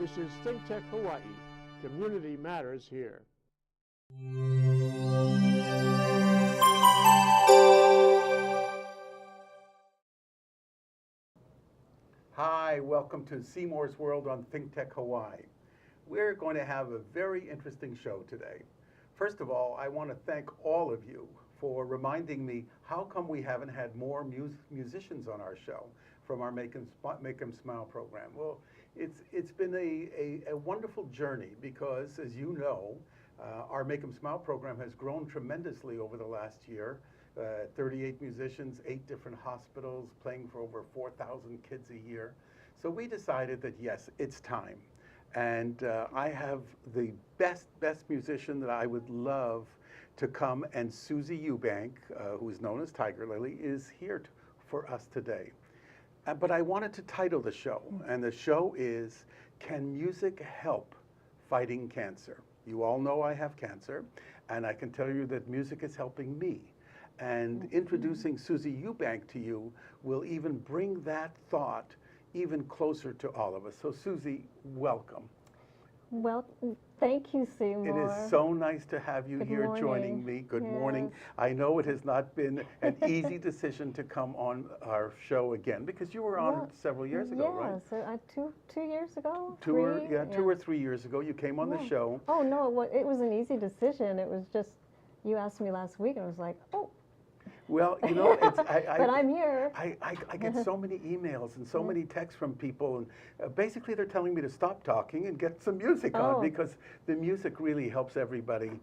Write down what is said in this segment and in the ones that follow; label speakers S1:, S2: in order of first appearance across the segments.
S1: This is ThinkTech Hawaii. Community matters here.
S2: Hi, welcome to Seymour's World on ThinkTech Hawaii. We're going to have a very interesting show today. First of all, I want to thank all of you for reminding me how come we haven't had more musicians on our show from our Make 'em Smile program. Well, it's been a wonderful journey because, as you know, our Make 'em Smile program has grown tremendously over the last year. 38 musicians, 8 different hospitals, playing for over 4,000 kids a year. So we decided that yes, it's time. And I have the best musician that I would love to come, and Susie Eubank, who is known as Tiger Lily, is here for us today. But I wanted to title the show, and the show is, Can Music Help Fighting Cancer? You all know I have cancer, and I can tell you that music is helping me. And introducing Susie Eubank to you will even bring that thought even closer to all of us. So Susie, welcome.
S3: Well, thank you, Seymour.
S2: It is so nice to have you here joining me. Good morning. I know it has not been an easy decision to come on our show again because you were on several years ago, right?
S3: Yes, two years ago.
S2: Two or 3 years ago, you came on the show.
S3: Oh no, it was an easy decision. It was just, you asked me last week, and I was like, oh.
S2: Well, you know,
S3: but I'm here.
S2: I get so many emails and so many texts from people, and basically they're telling me to stop talking and get some music on, because the music really helps everybody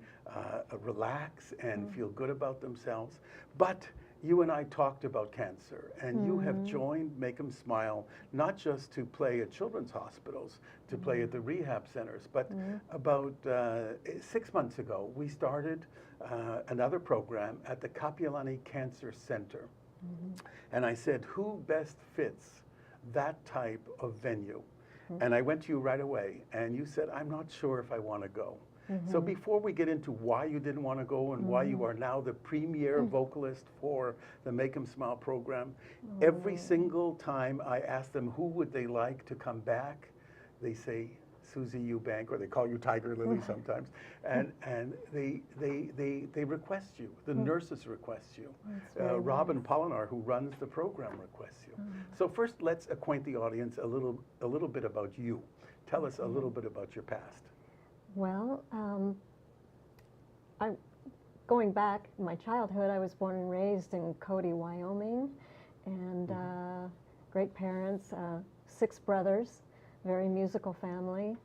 S2: relax and feel good about themselves. But you and I talked about cancer, and you have joined Make 'em Smile, not just to play at children's hospitals, to play at the rehab centers, but about 6 months ago, we started another program at the Kapiolani Cancer Center. And I said, who best fits that type of venue? And I went to you right away, and you said, I'm not sure if I want to go. So before we get into why you didn't want to go and why you are now the premier vocalist for the Make 'em Smile program, every single time I ask them who would they like to come back, they say Susie Eubank, or they call you Tiger Lily sometimes, and they request you. The nurses request you. Robin Polinar, who runs the program, requests you. So first, let's acquaint the audience a little bit about you. Tell us a little bit about your past.
S3: Well, going back in my childhood, I was born and raised in Cody, Wyoming, and great parents, 6 brothers, very musical family.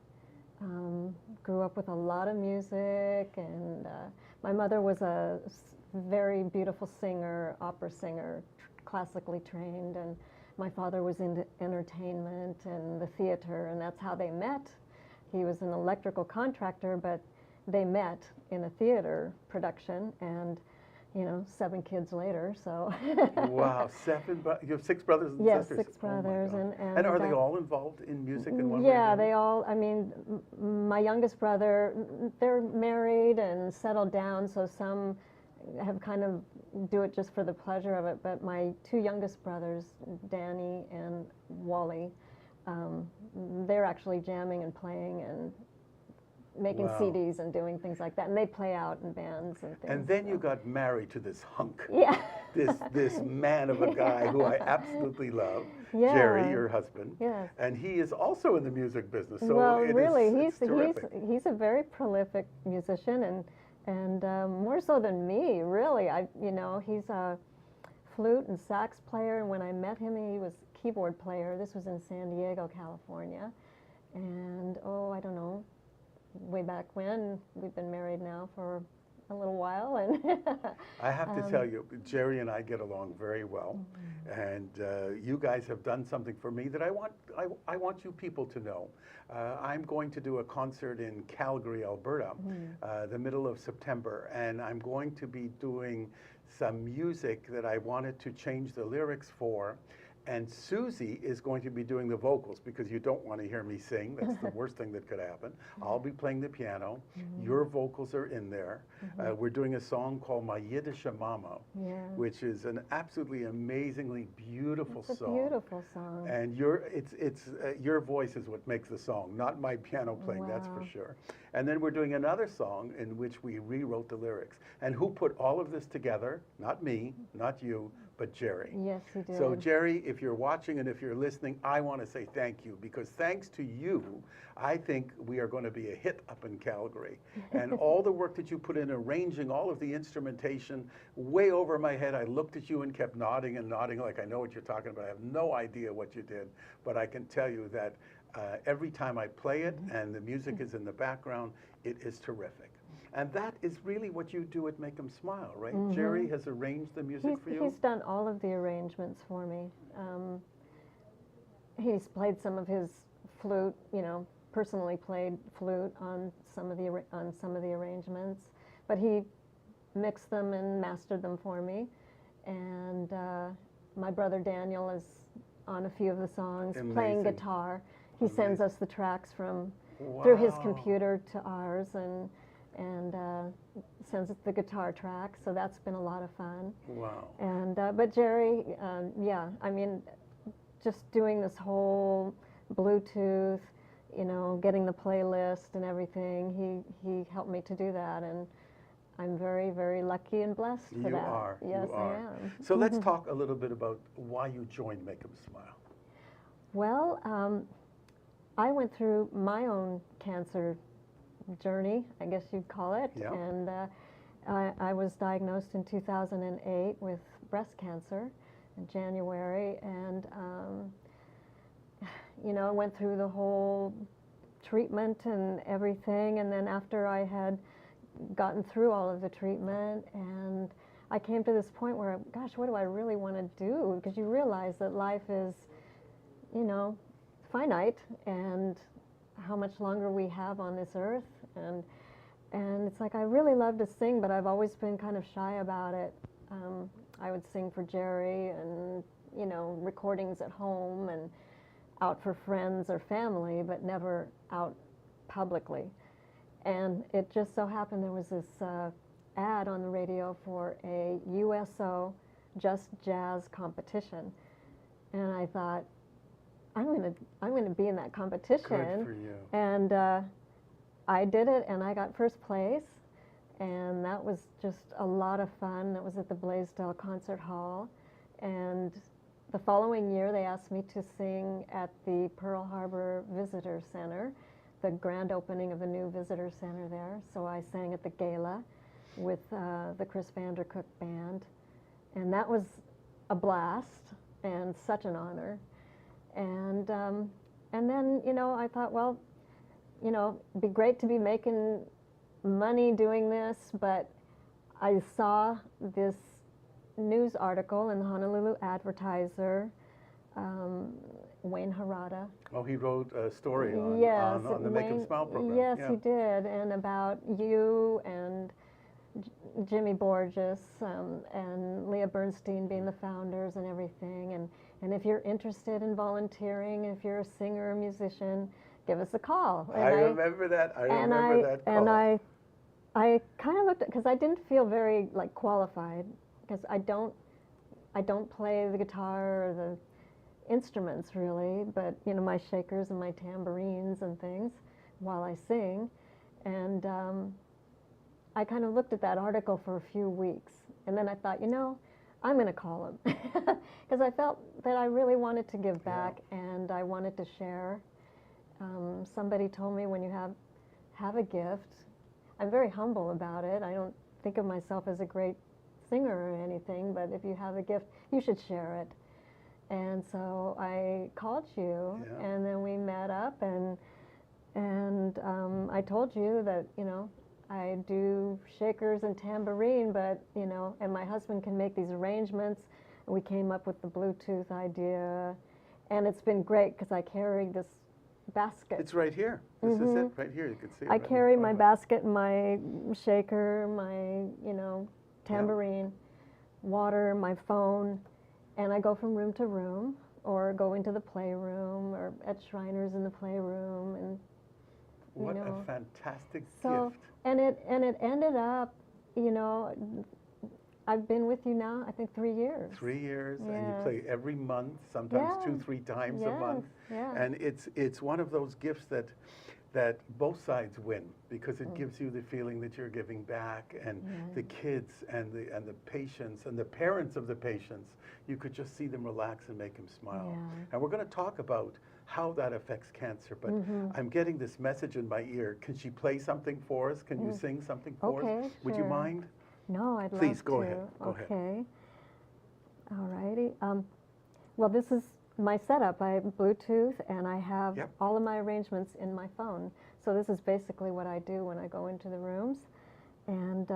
S3: Grew up with a lot of music, and my mother was a very beautiful singer, opera singer, classically trained, and my father was into entertainment and the theater, and that's how they met. He was an electrical contractor, but they met in a theater production, and 7 kids later, so.
S2: Wow, you have 6 brothers and sisters?
S3: Yes, 6 brothers.
S2: Oh, and are they all involved in music in one way?
S3: Yeah, they all, I mean, my youngest brother, they're married and settled down, so some have kind of do it just for the pleasure of it, but my 2 youngest brothers, Danny and Wally, they're actually jamming and playing and making CDs and doing things like that, and they play out in bands and things.
S2: And then you got married to this hunk, this man of a guy who I absolutely love, Jerry, your husband, and he is also in the music business. So
S3: well, really,
S2: it's
S3: he's a very prolific musician, and more so than me, really. He's a flute and sax player, and when I met him, he was keyboard player. This was in San Diego, California, and I don't know, way back when. We've been married now for a little while, and
S2: I have to tell you, Jerry and I get along very well, and you guys have done something for me that I want you people to know. I'm going to do a concert in Calgary, Alberta, the middle of September, and I'm going to be doing some music that I wanted to change the lyrics for, And Susie is going to be doing the vocals because you don't want to hear me sing. That's the worst thing that could happen. I'll be playing the piano. Your vocals are in there. We're doing a song called My Yiddish Mama, which is an absolutely amazingly beautiful
S3: It's a
S2: song.
S3: beautiful song.
S2: And your voice is what makes the song, not my piano playing, that's for sure. And then we're doing another song in which we rewrote the lyrics. And who put all of this together? Not me, not you, but Jerry.
S3: Yes, he did.
S2: So Jerry, if you're watching and if you're listening, I want to say thank you, because thanks to you, I think we are going to be a hit up in Calgary. And all the work that you put in arranging all of the instrumentation, way over my head, I looked at you and kept nodding and nodding like I know what you're talking about. I have no idea what you did, but I can tell you that every time I play it and the music is in the background, it is terrific. And that is really what you do at Make 'Em Smile, right? Jerry has arranged the music for you?
S3: He's done all of the arrangements for me. He's played some of his flute, personally played flute on some of the arrangements, but he mixed them and mastered them for me. And my brother Daniel is on a few of the songs, playing guitar. He sends us the tracks from through his computer to ours, and sends us the guitar tracks, so that's been a lot of fun.
S2: Wow.
S3: And but Jerry, I mean, just doing this whole Bluetooth, getting the playlist and everything, he helped me to do that, and I'm very, very lucky and blessed for that.
S2: You are.
S3: Yes,
S2: you are.
S3: I am.
S2: So let's talk a little bit about why you joined Make 'Em Smile.
S3: Well, I went through my own cancer journey, I guess you'd call it, and I was diagnosed in 2008 with breast cancer in January, and I went through the whole treatment and everything, and then after I had gotten through all of the treatment, and I came to this point where, gosh, what do I really want to do? Because you realize that life is, finite, and how much longer we have on this earth, and it's like I really love to sing, but I've always been kind of shy about it. I would sing for Jerry, and recordings at home and out for friends or family, but never out publicly. And it just so happened there was this ad on the radio for a USO Just Jazz competition, and I thought, I'm gonna be in that competition.
S2: Good for you.
S3: And I did it, and I got first place, and that was just a lot of fun. That was at the Blaisdell Concert Hall, and the following year they asked me to sing at the Pearl Harbor Visitor Center, the grand opening of the new visitor center there. So I sang at the gala with the Chris Vandercook Band, and that was a blast and such an honor. And then, I thought, well, it'd be great to be making money doing this, but I saw this news article in the Honolulu Advertiser, Wayne Harada.
S2: Oh, he wrote a story on the Make 'Em Smile program.
S3: Yes, he did, and about you and Jimmy Borges and Leah Bernstein being the founders and everything, and if you're interested in volunteering, if you're a singer or musician, give us a call.
S2: And I remember that. I remember that call.
S3: And I kind of looked at, because I didn't feel very qualified, because I don't play the guitar or the instruments really, but my shakers and my tambourines and things while I sing, and I kind of looked at that article for a few weeks, and then I thought, I'm going to call him, because I felt that I really wanted to give back, and I wanted to share. Somebody told me, when you have a gift, I'm very humble about it. I don't think of myself as a great singer or anything, but if you have a gift, you should share it. And so I called you, and then we met up, and I told you that, I do shakers and tambourine, but, and my husband can make these arrangements. We came up with the Bluetooth idea, and it's been great because I carry this basket.
S2: It's right here. This is it right here. You can see it.
S3: I carry my basket, my shaker, my, tambourine, water, my phone, and I go from room to room, or go into the playroom, or at Shriners in the playroom, and
S2: What
S3: know.
S2: a fantastic
S3: so,
S2: gift.
S3: And it ended up, you know, I've been with you now, I think 3 years.
S2: 3 years, and you
S3: Yes.
S2: play every month, sometimes
S3: Yes.
S2: 2-3 times a
S3: Yes,
S2: month.
S3: yes.
S2: And it's one of those gifts that both sides win, because it gives you the feeling that you're giving back, and the kids and the patients and the parents of the patients, you could just see them relax and make them smile.
S3: Yeah.
S2: And we're going to talk about how that affects cancer, but I'm getting this message in my ear. Can she play something for us? Can you sing something for us?
S3: Okay,
S2: Would you
S3: sure.
S2: mind?
S3: No, I'd
S2: Please,
S3: love
S2: go
S3: to.
S2: ahead, go ahead.
S3: Okay. All righty. Well, this is my setup. I have Bluetooth, and I have
S2: Yep.
S3: all of my arrangements in my phone. So this is basically what I do when I go into the rooms. And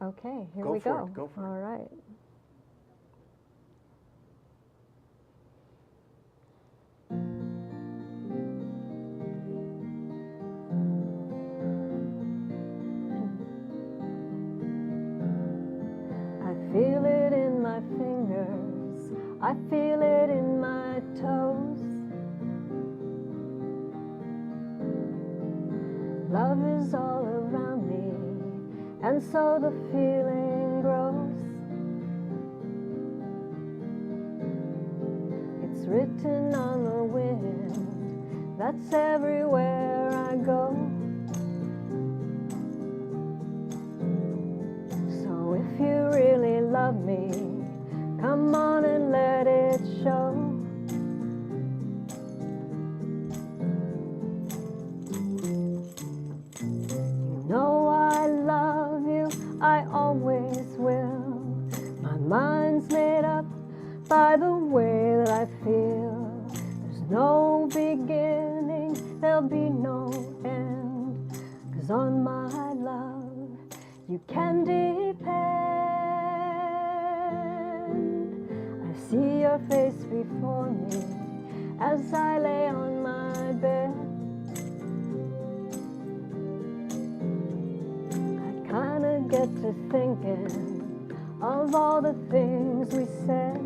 S3: okay, here
S2: Go
S3: we
S2: for
S3: go.
S2: it, go for it.
S3: All right. I feel it in my fingers, I feel it in my toes. Love is all around me, and so the feeling grows. It's written on the wind, that's everywhere I go. So if you really love me, come on and let it show. You know I love you, I always will. My mind's made up by the way that I feel. There's no beginning, there'll be no end. 'Cause on my love you can depend. I see your face before me as I lay on my bed. I kinda get to thinking of all the things we said.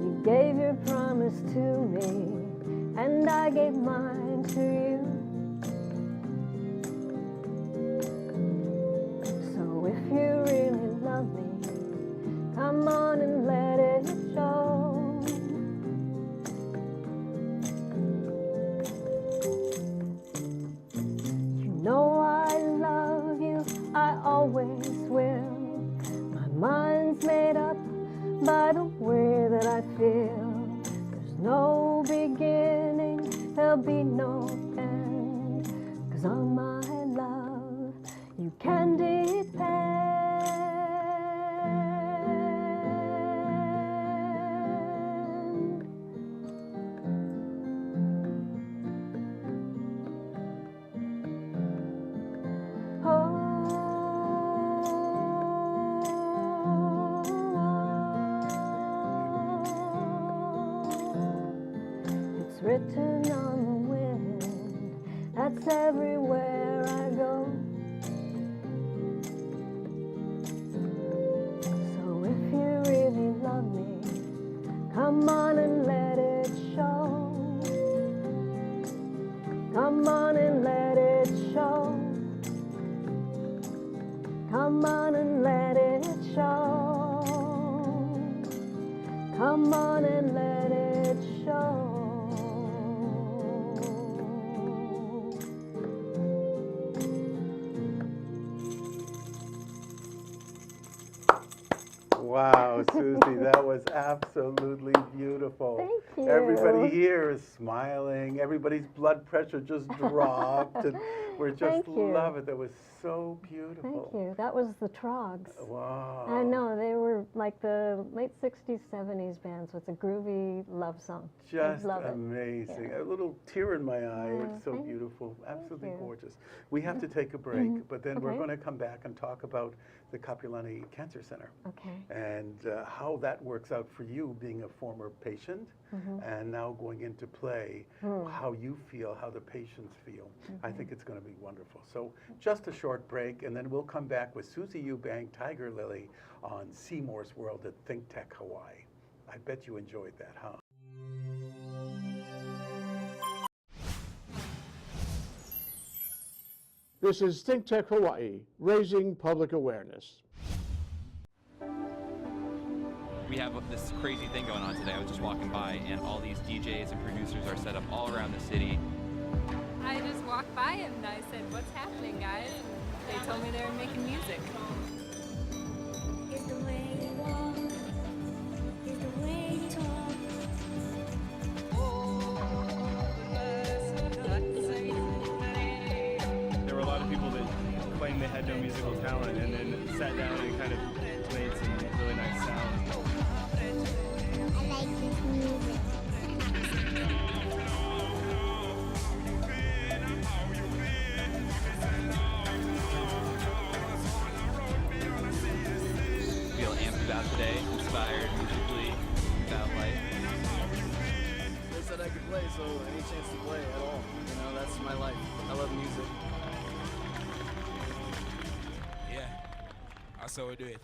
S3: You gave your promise to me, and I gave mine to you. So if you really love me, come on and let it show. You know I love you, I always will. My mind's made up by the way that I feel. There's no beginning, there'll be no end. 'Cause on my love you can depend. It's written on the wind, that's everywhere I go. So if you really love me, come on and let it show. Come on and let it show. Come on and let it show. Come on and let it show.
S2: Wow, Susie, that was absolutely beautiful.
S3: Thank you.
S2: Everybody here is smiling. Everybody's blood pressure just dropped. And we're just
S3: Thank you.
S2: love it. That was so beautiful.
S3: Thank you. That was the Trogs.
S2: Wow.
S3: I know, they were like the late 60s, 70s bands with a groovy love song.
S2: Just
S3: I love it.
S2: amazing.
S3: Yeah.
S2: A little tear in my eye.
S3: Yeah,
S2: It's so
S3: thank-
S2: beautiful. Absolutely
S3: you.
S2: gorgeous. We have to take a break, but then we're
S3: Okay.
S2: going to come back and talk about the Kapiolani Cancer Center
S3: Okay.
S2: and how that works out for you being a former patient and now going into play, how you feel, how the patients feel. I think it's going to be wonderful. So just a short break, and then we'll come back with Susie Eubank, Tiger Lily, on Seymour's World at ThinkTech Hawaii. I bet you enjoyed that, huh?
S1: This is ThinkTech Hawaii, raising public awareness.
S4: We have this crazy thing going on today. I was just walking by, and all these DJs and producers are set up all around the city.
S5: I just walked by him and I said, "What's happening, guys?" And they told me they were making music.
S6: It's the way you walk, it's the way you talk.
S7: There were a lot of people that claimed they had no musical talent and then sat down and kind of made some really nice sounds.
S6: I like this music.
S4: Feel amped about today, inspired musically, about life.
S8: They said I could play, so any chance to play at all. You know, that's my life. I love music.
S9: Yeah, I saw it do it.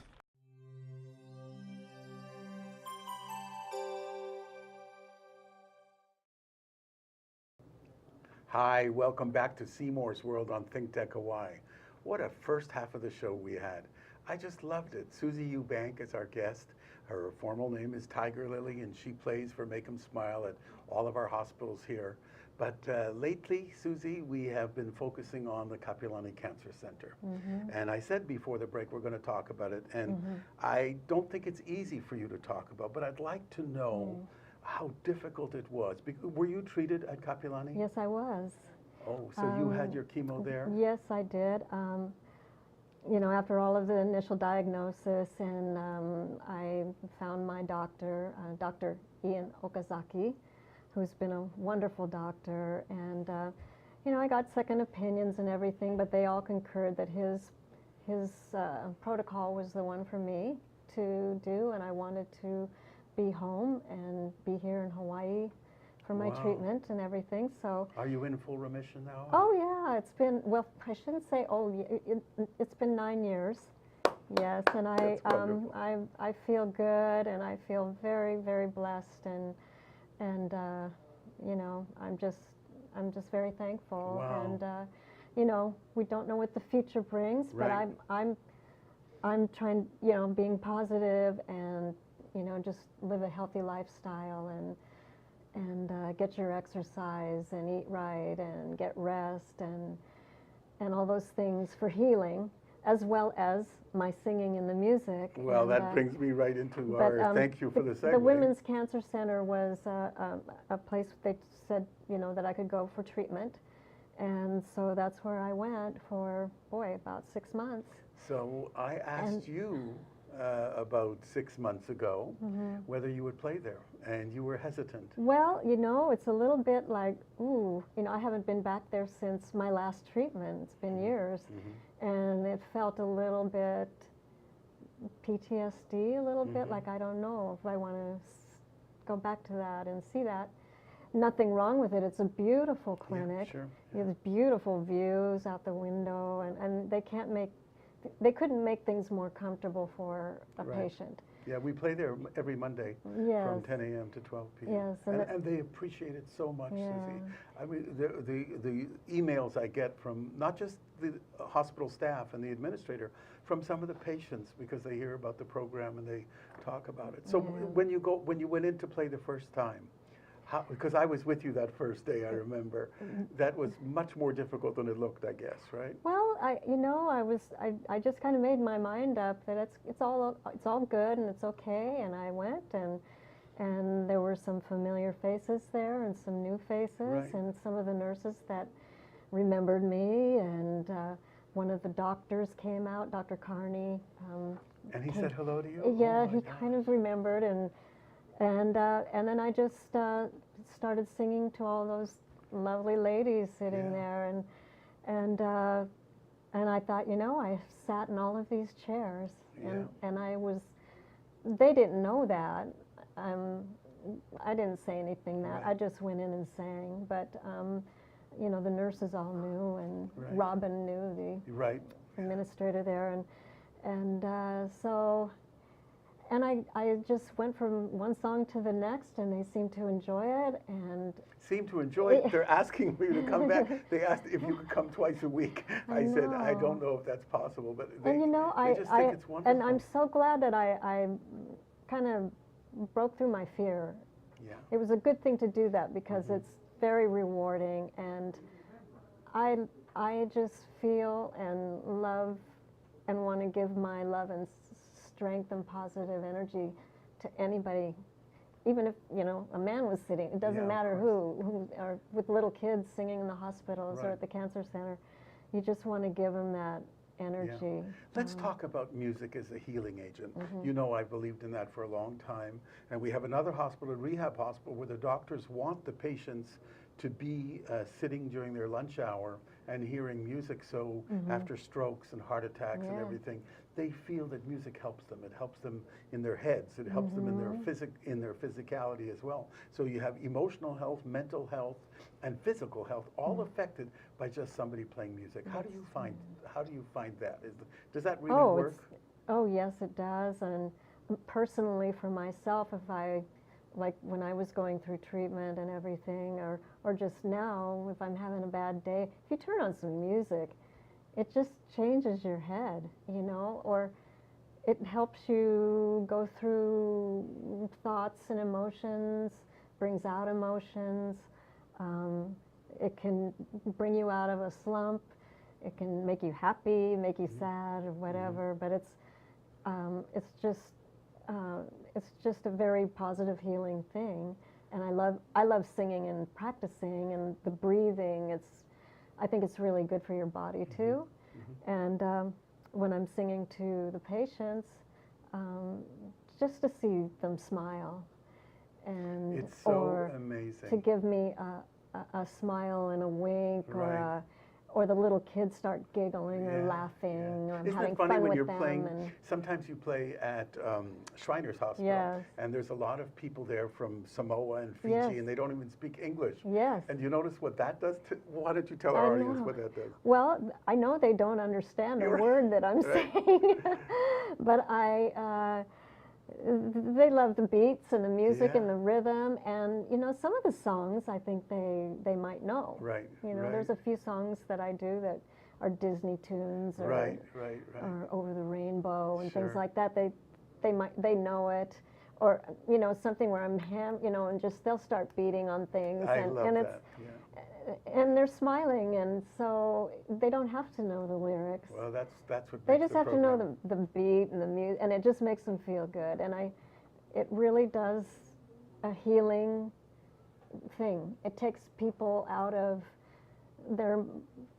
S2: Hi, welcome back to Seymour's World on ThinkTech Hawaii. What a first half of the show we had. I just loved it. Susie Eubank is our guest. Her formal name is Tiger Lily, and she plays for Make 'em Smile at all of our hospitals here. But lately, Susie, we have been focusing on the Kapiolani Cancer Center. And I said before the break we're going to talk about it, and I don't think it's easy for you to talk about, but I'd like to know how difficult it was. Were you treated at Kapiolani?
S3: Yes, I was.
S2: Oh, so you had your chemo there?
S3: Yes, I did. You know, after all of the initial diagnosis, and I found my doctor, Dr. Ian Okazaki, who's been a wonderful doctor, and you know, I got second opinions and everything, but they all concurred that his protocol was the one for me to do, and I wanted to be home and be here in Hawaii for my treatment and everything. So
S2: are you in full remission now?
S3: oh yeah, it's been, well, I shouldn't say it's been 9 years. Yes, and I feel good, and I feel very, very blessed, and you know, I'm just very thankful.
S2: Wow.
S3: And you know, we don't know what the future brings, but
S2: Right.
S3: I'm trying, you know, being positive, and you know, just live a healthy lifestyle, and get your exercise, and eat right, and get rest, and all those things for healing, as well as my singing and the music.
S2: Well,
S3: and,
S2: that brings me right into our thank you for the segue.
S3: The Women's Cancer Center was a place they said, you know, that I could go for treatment, and so that's where I went for, boy, about 6 months.
S2: So I asked you about 6 months ago whether you would play there, and you were hesitant.
S3: Well, you know, it's a little bit like, ooh, you know, I haven't been back there since my last treatment. It's been years, and it felt a little bit PTSD, a little bit like, I don't know if I want to go back to that and see that. Nothing wrong with it. It's a beautiful clinic.
S2: Yeah, sure.
S3: You have beautiful views out the window, and they couldn't make things more comfortable for a
S2: Right.
S3: patient.
S2: Yeah, we play there every Monday
S3: Yes.
S2: from 10 a.m. to 12 p.m.
S3: Yes,
S2: and they appreciate it so much,
S3: Yeah.
S2: Susie. I mean, the emails I get from not just the hospital staff and the administrator, from some of the patients, because they hear about the program and they talk about it. So when you went in to play the first time, because I was with you that first day, I remember, that was much more difficult than it looked, I guess, right?
S3: Well, I just kind of made my mind up that it's all good and it's okay, and I went, and there were some familiar faces there and some new faces,
S2: Right.
S3: and some of the nurses that remembered me, and one of the doctors came out, Dr. Carney.
S2: And he said hello to you?
S3: Yeah,
S2: Oh my
S3: he
S2: gosh.
S3: kind of remembered, and then I just started singing to all those lovely ladies sitting there, and I thought, you know, I sat in all of these chairs, and I was they didn't know that. I didn't say anything that.
S2: Right.
S3: I just went in and sang. But, you know, the nurses all knew, and
S2: Right.
S3: Robin knew,
S2: Right.
S3: the administrator there. And so, and I just went from one song to the next, and they seemed to enjoy it. And
S2: Seem to enjoy it. They're asking me to come back. They asked if you could come twice a week. I said, I don't know if that's possible, but they,
S3: and you know,
S2: they just think it's wonderful.
S3: and I'm so glad that I kind of broke through my fear.
S2: Yeah.
S3: It was a good thing to do that because it's very rewarding, and I just feel and love and want to give my love and strength and positive energy to anybody. Even if, you know, a man was sitting, it doesn't
S2: Yeah, of
S3: matter
S2: course.
S3: who, or with little kids singing in the hospitals or
S2: Right.
S3: at the cancer center. You just want to give them that energy.
S2: Let's talk about music as a healing agent.
S3: Mm-hmm.
S2: You know, I believed in that for a long time. And we have another hospital, a rehab hospital, where the doctors want the patients to be sitting during their lunch hour and hearing music. So after strokes and heart attacks and
S3: Mm-hmm. Yeah.
S2: everything, they feel that music helps them. It helps them in their heads. It helps them in their physicality as well. So you have emotional health, mental health, and physical health, all affected by just somebody playing music. How do you find that? Does that really work?
S3: Oh, yes, it does. And personally, for myself, if I, like when I was going through treatment and everything, or just now, if I'm having a bad day, if you turn on some music, it just changes your head, you know, or it helps you go through thoughts and emotions, brings out emotions. It can bring you out of a slump. It can make you happy, make you sad, or whatever. But it's just a very positive, healing thing. And I love singing and practicing and the breathing. I think it's really good for your body too. And when I'm singing to the patients, just to see them smile, and
S2: It's so
S3: or
S2: amazing.
S3: to give me a smile and a wink,
S2: Right.
S3: or the little kids start giggling or
S2: Yeah,
S3: laughing, or I'm
S2: Isn't
S3: having
S2: it funny
S3: fun
S2: when
S3: with
S2: you're
S3: them.
S2: playing?
S3: And
S2: Sometimes you play at Shriners Hospital,
S3: Yes.
S2: and there's a lot of people there from Samoa and Fiji,
S3: Yes.
S2: and they don't even speak English.
S3: yes.
S2: And you notice what that does to? Why don't you tell
S3: I
S2: our audience
S3: know.
S2: what that does?
S3: Well, I know they don't understand a
S2: You're-
S3: word that I'm
S2: Right.
S3: saying, but they love the beats and the music and
S2: Yeah.
S3: the rhythm, and you know, some of the songs I think they might know.
S2: Right.
S3: You know,
S2: right.
S3: there's a few songs that I do that are Disney tunes, or
S2: Right.
S3: or Over the Rainbow and things
S2: Sure.
S3: like that. They know it, or you know, something where I'm and just they'll start beating on things,
S2: I
S3: and
S2: love
S3: and
S2: that.
S3: it's
S2: Yeah.
S3: and they're smiling, and so they don't have to know the lyrics.
S2: Well, that's what
S3: They
S2: makes
S3: just
S2: the
S3: have to know
S2: program.
S3: the beat and the music, and it just makes them feel good. And it really does a healing thing. It takes people out of their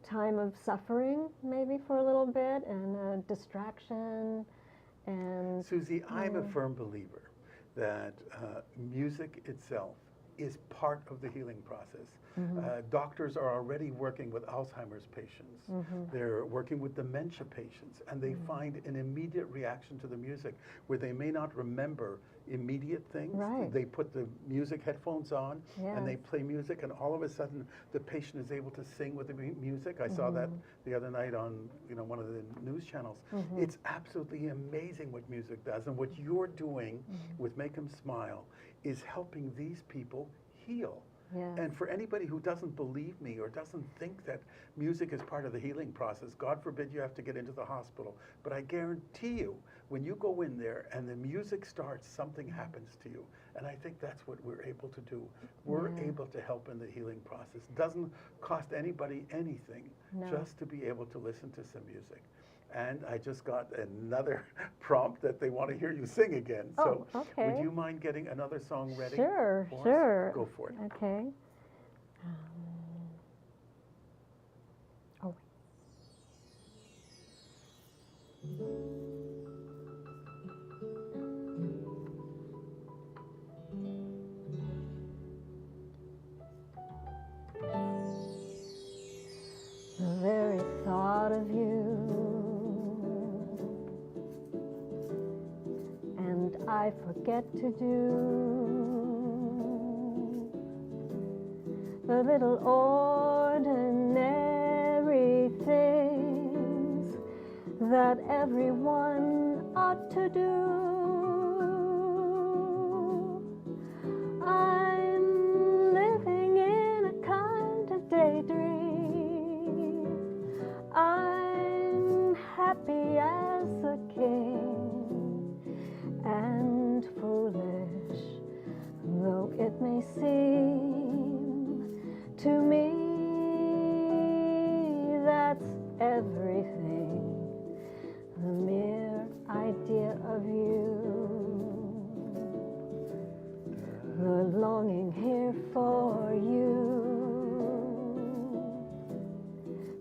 S3: time of suffering, maybe for a little bit, and distraction. And
S2: Susie, I'm a firm believer that music itself is part of the healing process. Doctors are already working with Alzheimer's patients. They're working with dementia patients, and they find an immediate reaction to the music where they may not remember immediate things.
S3: Right.
S2: They put the music headphones on and they
S3: Yes.
S2: play music, and all of a sudden the patient is able to sing with the music. I saw that the other night on one of the news channels. It's absolutely amazing what music does, and what you're doing with Make 'Em Smile is helping these people heal.
S3: Yes.
S2: And for anybody who doesn't believe me or doesn't think that music is part of the healing process, God forbid you have to get into the hospital, but I guarantee you, when you go in there and the music starts, something happens to you. And I think that's what we're able to do. We're able to help in the healing process. It doesn't cost anybody anything just to be able to listen to some music. And I just got another prompt that they want to hear you sing again. So
S3: Oh, okay.
S2: would you mind getting another song ready?
S3: Sure,
S2: for us?
S3: sure.
S2: Go for it.
S3: Okay. Oh. The very thought of you, and I I forget to do. The little ordinary things that everyone ought to do. I'm living in a kind of daydream. I'm happy as a king, and foolish though it may seem to me, that's everything. The mere idea of you, the longing here for you.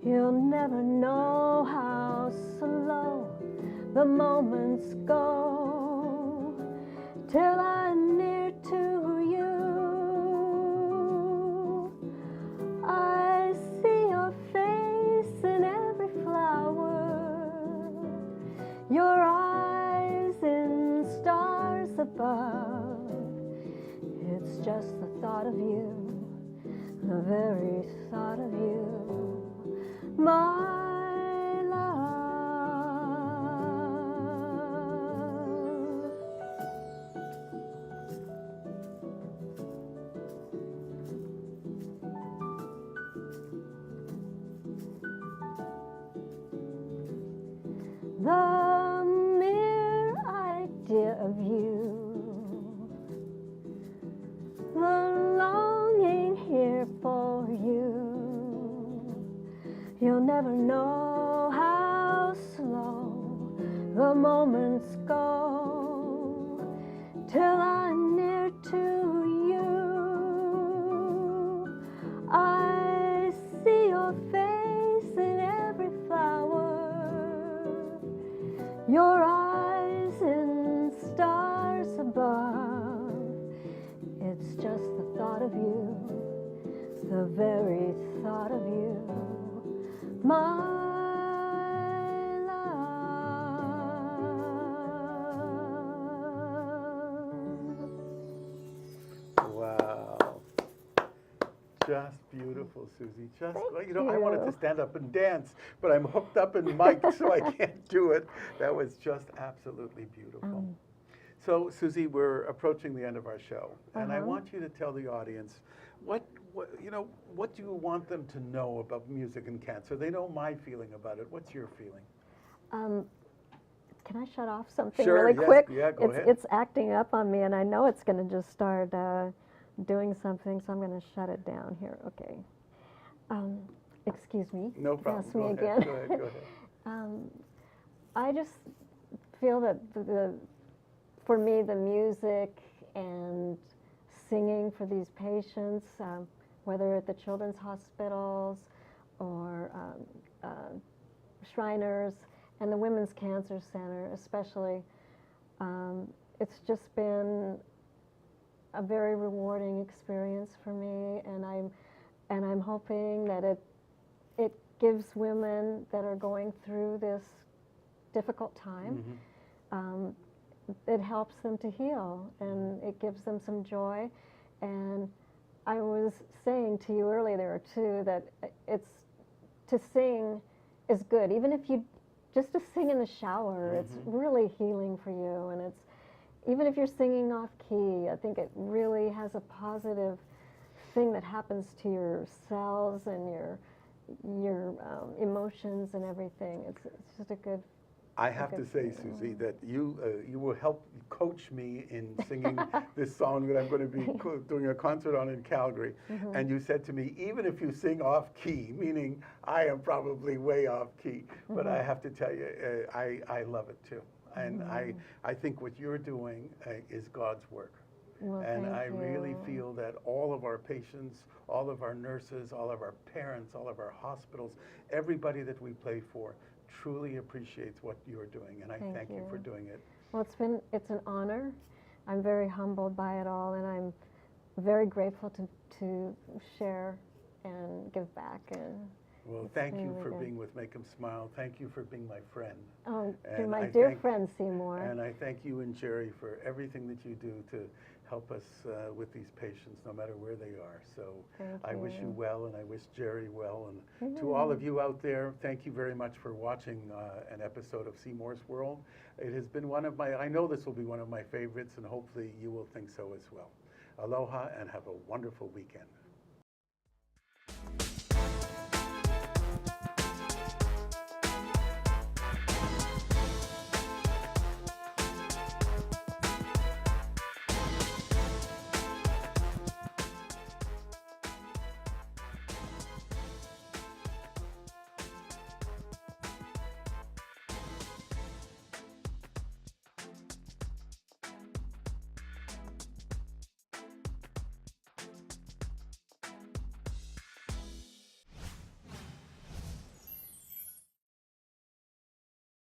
S3: You'll never know how slow the moments go till I'm near to you. I see your face in every flower, your eyes in stars above. It's just the thought of you, the very thought of you, my love. The mere idea of you, the longing here for you. You'll never know how slow the moments go till I'm near to you. I see your face in every flower, your eyes in stars above. It's just the thought of you, the very thought of you, my love.
S2: Wow. Just beautiful, Susie. Just,
S3: Thank
S2: you know, I wanted
S3: you.
S2: to stand up and dance, but I'm hooked up in mic, so I can't do it. That was just absolutely beautiful. So, Susie, we're approaching the end of our show, and I want you to tell the audience what do you want them to know about music and cancer? They know my feeling about it. What's your feeling?
S3: Can I shut off something
S2: Sure,
S3: really
S2: yes,
S3: quick?
S2: yeah, go ahead.
S3: It's acting up on me, and I know it's going to just start doing something, so I'm going to shut it down here. Okay. Excuse me.
S2: No problem.
S3: Ask me
S2: Go
S3: again.
S2: ahead. Go ahead.
S3: I just feel that for me, the music and singing for these patients, whether at the children's hospitals or Shriners and the Women's Cancer Center especially, it's just been a very rewarding experience for me, and I'm hoping that it gives women that are going through this difficult time, it helps them to heal, and it gives them some joy. And I was saying to you earlier too that to sing is good, even if you just to sing in the shower. It's really healing for you, and it's even if you're singing off key, I think it really has a positive thing that happens to your cells and your emotions and everything. It's just a good.
S2: I have to say, Susie, that you will help coach me in singing this song that I'm going to be doing a concert on in Calgary. And you said to me, even if you sing off key, meaning I am probably way off key, but I have to tell you, I love it too. And I think what you're doing is God's work.
S3: Well,
S2: and
S3: thank
S2: I really
S3: you.
S2: feel that all of our patients, all of our nurses, all of our parents, all of our hospitals, everybody that we play for truly appreciates what you're doing, and I thank you for doing it.
S3: Well, it's an honor. I'm very humbled by it all, and I'm very grateful to share and give back, and
S2: Well,
S3: It's
S2: thank you
S3: really
S2: for
S3: good.
S2: being with Make 'em Smile. Thank you for being my friend.
S3: Oh, you're
S2: And
S3: my
S2: I
S3: dear
S2: thank-
S3: friend, Seymour.
S2: And I thank you and Jerry for everything that you do to help us with these patients, no matter where they are. So
S3: Thank
S2: I wish you
S3: you.
S2: well, and I wish Jerry well. And to all of you out there, thank you very much for watching an episode of Seymour's World. It has been one of my, I know this will be one of my favorites, and hopefully you will think so as well. Aloha, and have a wonderful weekend.